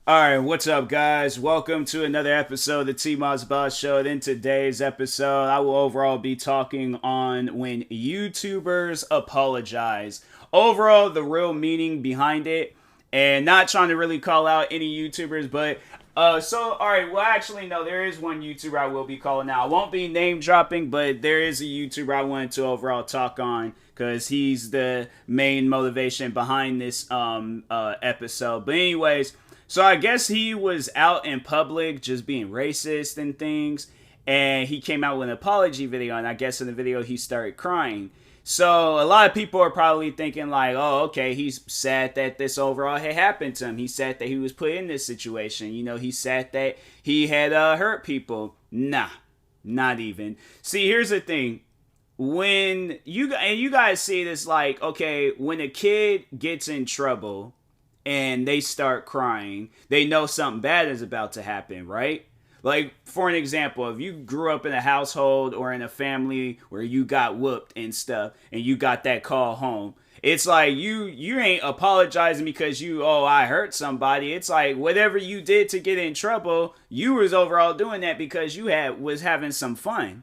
Alright, what's up, guys? Welcome to another episode of the TMossBoss Show. And in today's episode, I will overall be talking on when YouTubers apologize. Overall, the real meaning behind it, and not trying to really call out any YouTubers, but alright, well, actually, no, there is one YouTuber I will be calling out. I won't be name dropping, but there is a YouTuber I wanted to overall talk on because he's the main motivation behind this episode. But anyways, so I guess he was out in public just being racist and things, and he came out with an apology video, and I guess in the video he started crying. So a lot of people are probably thinking like, oh, okay, he's sad that this overall had happened to him. He's sad that he was put in this situation. You know, he's sad that he had hurt people. Nah, not even. See, here's the thing. When you guys see this, like, okay, when a kid gets in trouble and they start crying, they know something bad is about to happen, right? Like, for an example, if you grew up in a household or in a family where you got whooped and stuff, and you got that call home, it's like you ain't apologizing because I hurt somebody. It's like whatever you did to get in trouble, you was overall doing that because you was having some fun.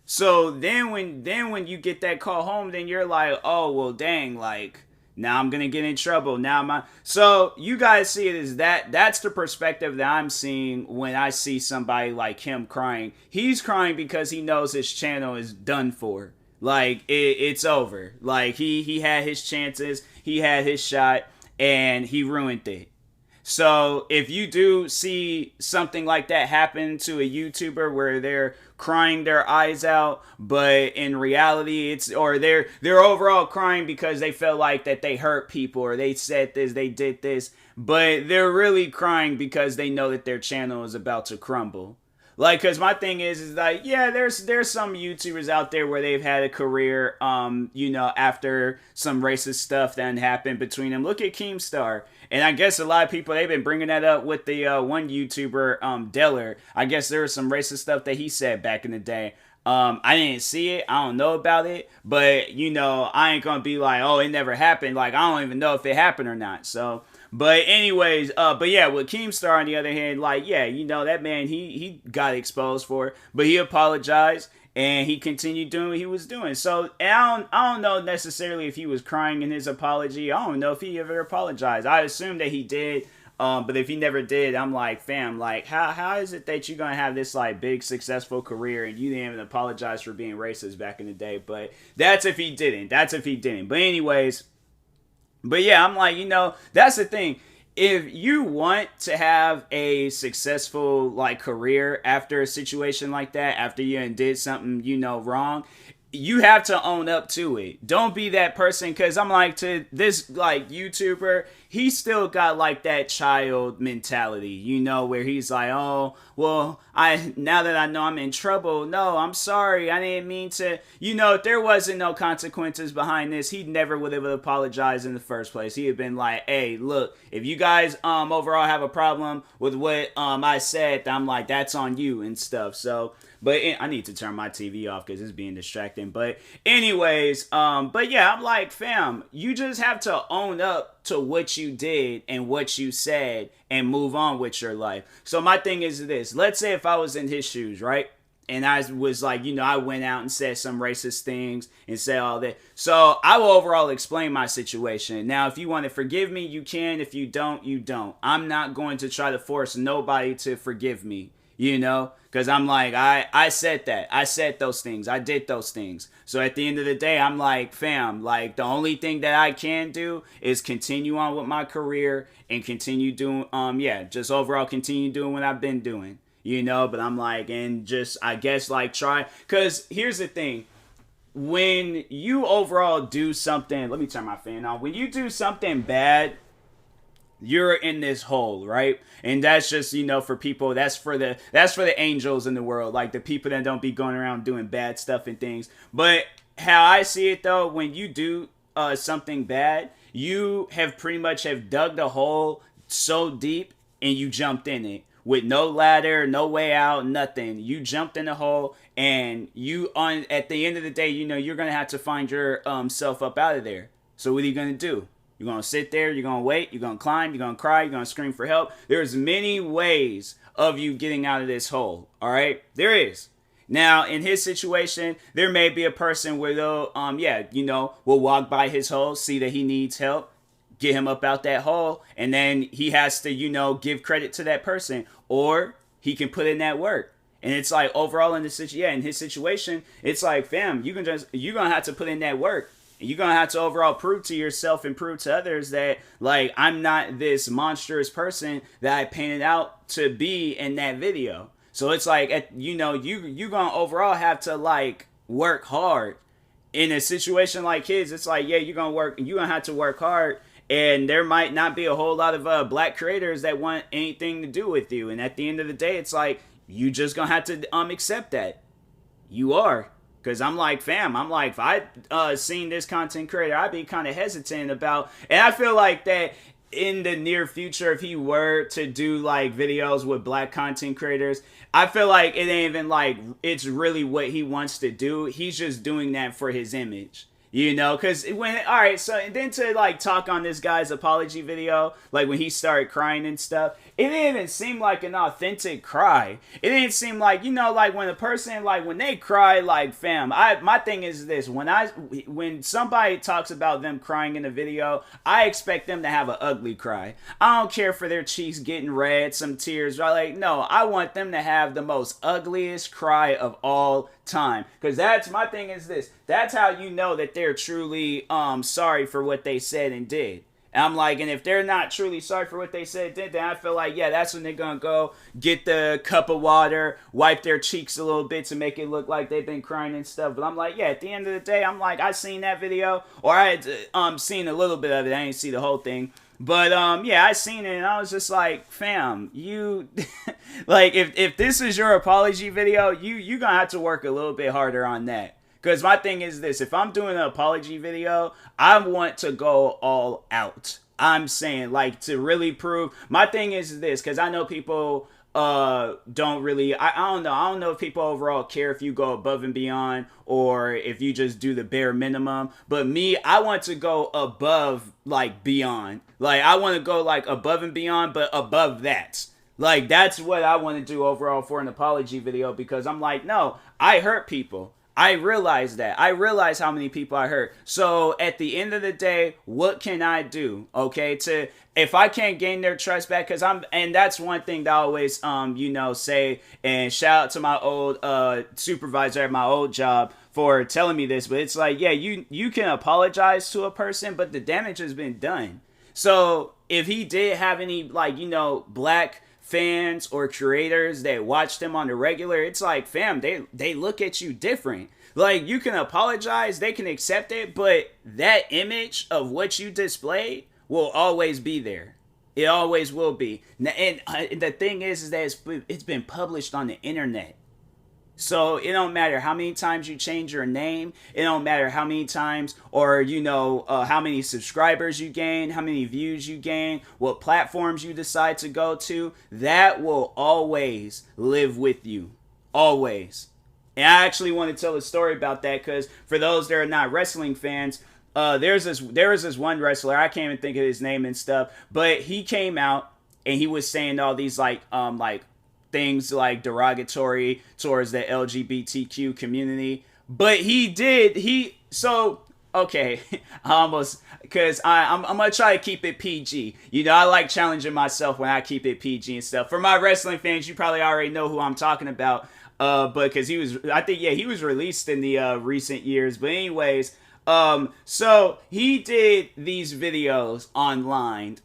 So then when you get that call home, then you're like, oh well, dang, like, now I'm gonna get in trouble. So you guys see it as that's the perspective that I'm seeing when I see somebody like him crying. He's crying because he knows his channel is done for. Like it's over. Like he had his chances, he had his shot, and he ruined it. So if you do see something like that happen to a YouTuber where they're crying their eyes out, but in reality they're overall crying because they felt like that they hurt people or they said this, they did this, but they're really crying because they know that their channel is about to crumble. Like, cause my thing is like, yeah, there's some YouTubers out there where they've had a career, after some racist stuff that happened between them. Look at Keemstar. And I guess a lot of people, they've been bringing that up with the one YouTuber, Deller. I guess there was some racist stuff that he said back in the day. I didn't see it. I don't know about it. But, I ain't going to be like, oh, it never happened. Like, I don't even know if it happened or not. So, but anyways, but yeah, with Keemstar on the other hand, like, yeah, that man, he got exposed for it. But he apologized. And he continued doing what he was doing. So I don't know necessarily if he was crying in his apology. I don't know if he ever apologized. I assume that he did. But if he never did, I'm like, fam, like, how is it that you're going to have this, like, big, successful career and you didn't even apologize for being racist back in the day? But that's if he didn't. But anyways, but yeah, I'm like, that's the thing. If you want to have a successful like career after a situation like that, after you did something wrong, you have to own up to it. Don't be that person, because I'm like, to this like YouTuber, he still got like that child mentality, where he's like, oh well, now that I know I'm in trouble, no, I'm sorry, I didn't mean to. If there wasn't no consequences behind this, he never would have apologized in the first place. He'd have been like, hey, look, if you guys overall have a problem with what I said, I'm like, that's on you and stuff. So, but I need to turn my TV off because it's being distracting. But anyways, but yeah, I'm like, fam, you just have to own up to what you did and what you said and move on with your life. So my thing is this. Let's say if I was in his shoes, right? And I was like, I went out and said some racist things and said all that. So I will overall explain my situation. Now, if you want to forgive me, you can. If you don't, you don't. I'm not going to try to force nobody to forgive me. Because I'm like, I said that. I said those things. I did those things. So at the end of the day, I'm like, fam, like, the only thing that I can do is continue on with my career and continue doing, just overall continue doing what I've been doing, but I'm like, and just, I guess, like, try, because here's the thing. When you overall do something, let me turn my fan on. When you do something bad, you're in this hole, right? And that's just, for people, that's for the angels in the world, like the people that don't be going around doing bad stuff and things. But how I see it though, when you do something bad, you have pretty much have dug the hole so deep and you jumped in it with no ladder, no way out, nothing. You jumped in the hole, and at the end of the day, you're gonna have to find your self up out of there. So what are you gonna do? You're going to sit there, you're going to wait, you're going to climb, you're going to cry, you're going to scream for help. There's many ways of you getting out of this hole, all right? There is. Now, in his situation, there may be a person where they'll, will walk by his hole, see that he needs help, get him up out that hole, and then he has to, give credit to that person, or he can put in that work. And it's like overall in his situation, it's like, fam, you're gonna have to put in that work. And you're gonna have to overall prove to yourself and prove to others that, like, I'm not this monstrous person that I painted out to be in that video. So it's like, you're gonna overall have to, like, work hard. In a situation like his, it's like, yeah, you're gonna have to work hard. And there might not be a whole lot of black creators that want anything to do with you. And at the end of the day, it's like, you just gonna have to accept that. You are. Because I'm like, fam, if I seen this content creator, I'd be kind of hesitant about, and I feel like that in the near future, if he were to do like videos with black content creators, I feel like it ain't even like it's really what he wants to do. He's just doing that for his image. Because so then to like talk on this guy's apology video, like when he started crying and stuff, it didn't even seem like an authentic cry. It didn't seem like, like when a person, like when they cry, like fam, my thing is this, when somebody talks about them crying in a video, I expect them to have an ugly cry. I don't care for their cheeks getting red, some tears, right? Like, no, I want them to have the most ugliest cry of all time. Because that's my thing is this. That's how you know that they're truly sorry for what they said and did. And I'm like, and if they're not truly sorry for what they said and did, then I feel like, yeah, that's when they're going to go get the cup of water, wipe their cheeks a little bit to make it look like they've been crying and stuff. But I'm like, yeah, at the end of the day, I'm like, I seen that video, or I had seen a little bit of it. I didn't see the whole thing. But, yeah, I seen it, and I was just like, fam, you, like, if this is your apology video, you gonna have to work a little bit harder on that. Because my thing is this, if I'm doing an apology video, I want to go all out. I'm saying, like, to really prove, my thing is this, because I know people don't really, I don't know if people overall care if you go above and beyond or if you just do the bare minimum. But me, I want to go above, like, beyond. Like, I want to go, like, above and beyond, but above that. Like, that's what I want to do overall for an apology video, because I'm like, no, I hurt people. I realize that. I realize how many people I hurt. So at the end of the day, what can I do? Okay, if I can't gain their trust back, and that's one thing that I always say, and shout out to my old supervisor at my old job for telling me this, but it's like, yeah, you can apologize to a person, but the damage has been done. So if he did have any black fans or creators that watch them on the regular, it's like, fam, they look at you different. Like, you can apologize, they can accept it, but that image of what you displayed will always be there. It always will be. And the thing is that it's been published on the internet. So it don't matter how many times you change your name. It don't matter how many times or, how many subscribers you gain, how many views you gain, what platforms you decide to go to. That will always live with you. Always. And I actually want to tell a story about that because for those that are not wrestling fans, there was this one wrestler. I can't even think of his name and stuff. But he came out and he was saying all these things like derogatory towards the LGBTQ community. But okay, because I'm going to try to keep it PG. I like challenging myself when I keep it PG and stuff. For my wrestling fans, you probably already know who I'm talking about. But because he was released in the recent years. But anyways, so he did these videos online.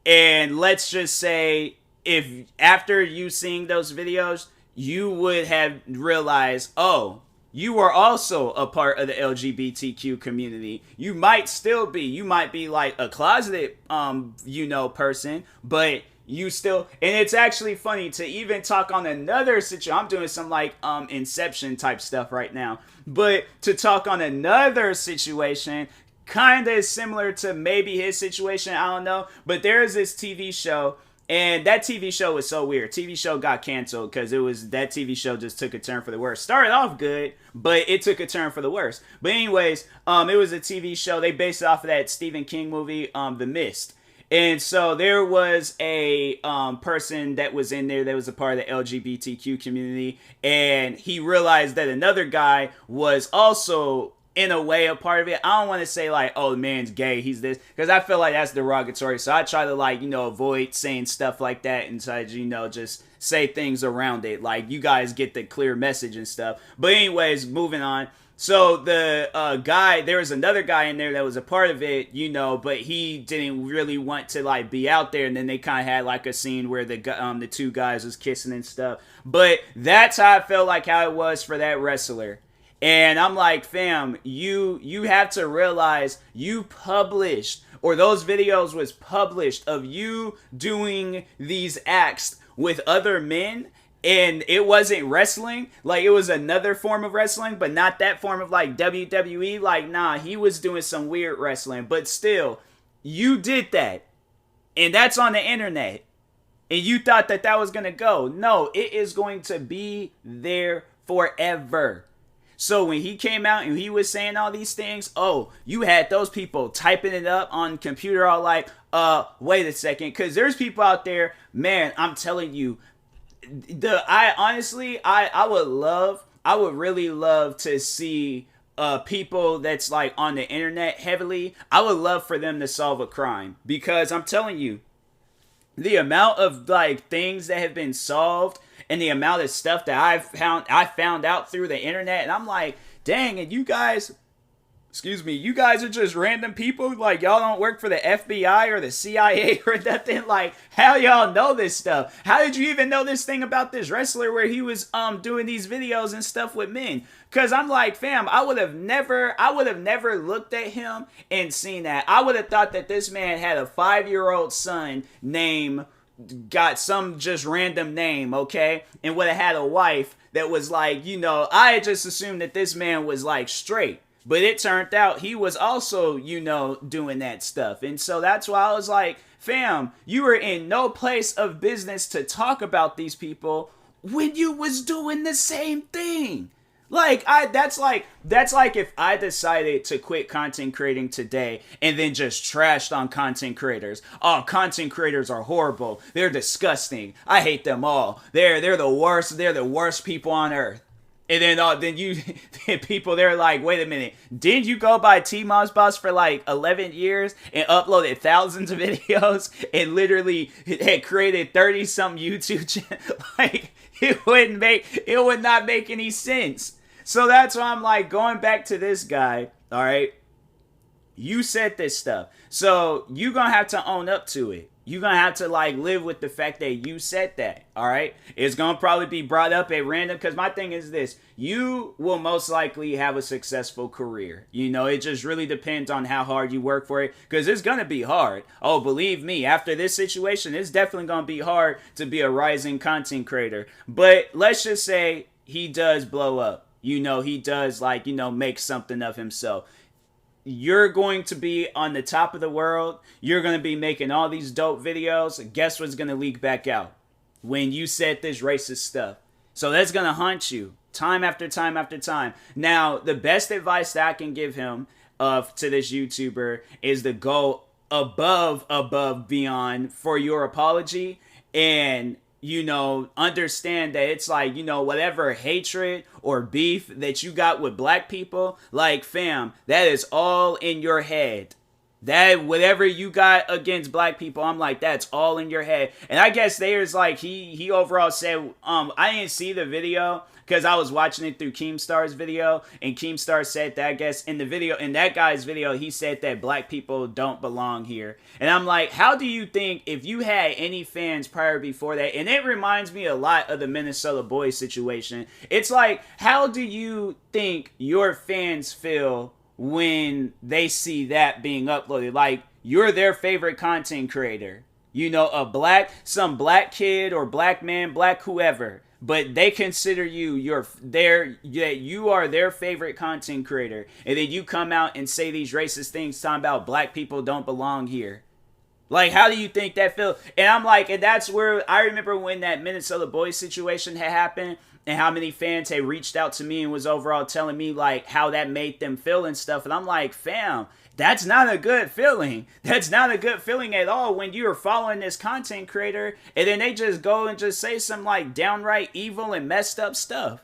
And let's just say, if after you seeing those videos, you would have realized, oh, you are also a part of the LGBTQ community. You might be like a closeted, person, but you still, and it's actually funny to even talk on another situation. I'm doing some Inception type stuff right now, but to talk on another situation, kind of similar to maybe his situation, I don't know, but there is this TV show. And that TV show was so weird. TV show got canceled because that TV show just took a turn for the worse. Started off good, but it took a turn for the worse. But anyways, it was a TV show. They based it off of that Stephen King movie, The Mist. And so there was a person that was in there that was a part of the LGBTQ community, and he realized that another guy was also in a way a part of it. I don't want to say like, oh, the man's gay, he's this, because I feel like that's derogatory. So I try to like, avoid saying stuff like that and try to, just say things around it. Like, you guys get the clear message and stuff. But anyways, moving on. So the guy, there was another guy in there that was a part of it, but he didn't really want to like be out there. And then they kind of had like a scene where the two guys was kissing and stuff. But that's how I felt like how it was for that wrestler. And I'm like, fam, you have to realize you published, or those videos was published of you doing these acts with other men. And it wasn't wrestling, like it was another form of wrestling, but not that form of like WWE. Like, nah, he was doing some weird wrestling, but still, you did that. And that's on the internet. And you thought that that was going to go. No, it is going to be there forever. So when he came out and he was saying all these things, oh, you had those people typing it up on computer all like, wait a second. Because there's people out there, man, I'm telling you, I would really love to see people that's like on the internet heavily. I would love for them to solve a crime, because I'm telling you, the amount of like things that have been solved and the amount of stuff that I found out through the internet, and I'm like, dang, and you guys are just random people, like y'all don't work for the FBI or the CIA or nothing. Like, how y'all know this stuff? How did you even know this thing about this wrestler where he was doing these videos and stuff with men? Because I'm like, fam, I would have never looked at him and seen that. I would have thought that this man had a 5-year-old son got some just random name, okay, and would have had a wife that was like, I just assumed that this man was like straight. But it turned out he was also, doing that stuff. And so that's why I was like, fam, you were in no place of business to talk about these people when you was doing the same thing. Like, that's like if I decided to quit content creating today and then just trashed on content creators. Oh, content creators are horrible. They're disgusting. I hate them all. They're the worst. They're the worst people on earth. And then people, they're like, wait a minute, didn't you go by TMossBoss for like 11 years and uploaded thousands of videos and literally had created 30 something YouTube channels? Like, it would not make any sense. So that's why I'm like, going back to this guy, all right, you said this stuff. So you're going to have to own up to it. You're going to have to like live with the fact that you said that, all right? It's going to probably be brought up at random, because my thing is this. You will most likely have a successful career. It just really depends on how hard you work for it, because it's going to be hard. Oh, believe me, after this situation, it's definitely going to be hard to be a rising content creator. But let's just say he does blow up. He does like, make something of himself. You're going to be on the top of the world. You're going to be making all these dope videos. Guess what's going to leak back out? When you said this racist stuff. So that's going to haunt you time after time after time. Now, the best advice that I can give him to this YouTuber is to go above, beyond for your apology, and understand that it's like, whatever hatred or beef that you got with black people, like, fam, that is all in your head. That whatever you got against black people, I'm like, that's all in your head. And I guess there's like, he overall said, I didn't see the video because I was watching it through Keemstar's video, and Keemstar said that, I guess in that guy's video, he said that black people don't belong here. And I'm like, how do you think, if you had any fans prior before that, and it reminds me a lot of the Minnesota Boys situation. It's like, how do you think your fans feel when they see that being uploaded? Like, you're their favorite content creator, some black kid or black man, black whoever, but they consider you you are their favorite content creator, and then you come out and say these racist things talking about black people don't belong here. Like, how do you think that feels? And I'm like, and that's where I remember when that Minnesota boys situation had happened, and how many fans had reached out to me and was overall telling me like how that made them feel and stuff. And I'm like, fam, that's not a good feeling. That's not a good feeling at all when you're following this content creator and then they just go and just say some like downright evil and messed up stuff.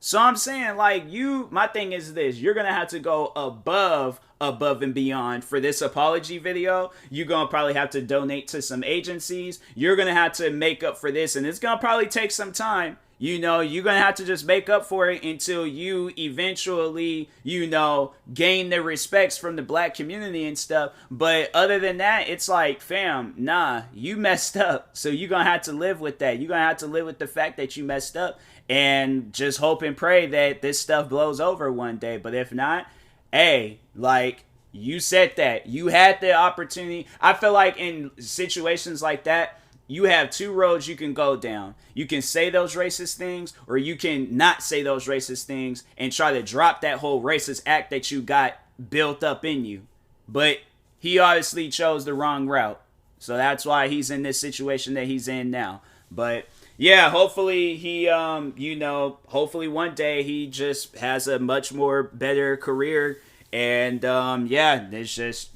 So I'm saying, like, my thing is this: you're gonna have to go above and beyond for this apology video. You're gonna probably have to donate to some agencies. You're gonna have to make up for this, and it's gonna probably take some time. You know, you're gonna have to just make up for it until you eventually, gain the respects from the black community and stuff. But other than that, it's like, fam, nah, you messed up. So you're gonna have to live with that. You're gonna have to live with the fact that you messed up and just hope and pray that this stuff blows over one day. But if not, hey, like, you said that. You had the opportunity. I feel like in situations like that, you have two roads you can go down. You can say those racist things, or you can not say those racist things and try to drop that whole racist act that you got built up in you. But he obviously chose the wrong route. So that's why he's in this situation that he's in now. But yeah, hopefully he, hopefully one day he just has a much more better career. And, it's just,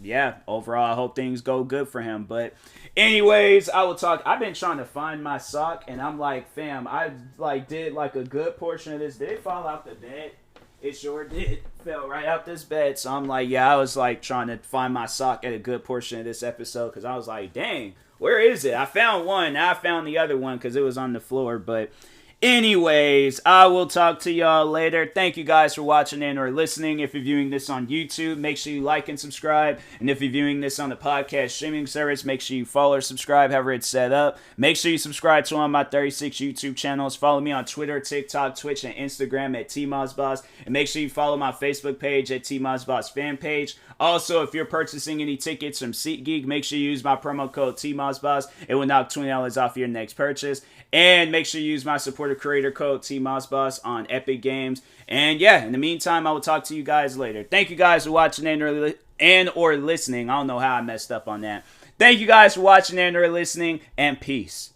overall, I hope things go good for him. But anyways, I've been trying to find my sock, and I'm like, fam, I, like, did, like, a good portion of this. Did it fall out the bed? It sure did. Fell right out this bed. So I'm like, I was, like, trying to find my sock at a good portion of this episode, because I was like, dang, where is it? I found one. Now I found the other one because it was on the floor. But anyways, I will talk to y'all later. Thank you guys for watching and or listening. If you're viewing this on YouTube, make sure you like and subscribe. And if you're viewing this on the podcast streaming service, make sure you follow or subscribe however it's set up. Make sure you subscribe to one of my 36 YouTube channels. Follow me on Twitter, TikTok, Twitch, and Instagram at TMossBoss. And make sure you follow my Facebook page at TMossBoss fan page. Also, if you're purchasing any tickets from SeatGeek, make sure you use my promo code TMossBoss. It will knock $20 off your next purchase. And make sure you use my supporter creator code TMossBoss on Epic Games. And yeah, in the meantime, I will talk to you guys later. Thank you guys for watching and or listening. I don't know how I messed up on that. Thank you guys for watching and or listening, and peace.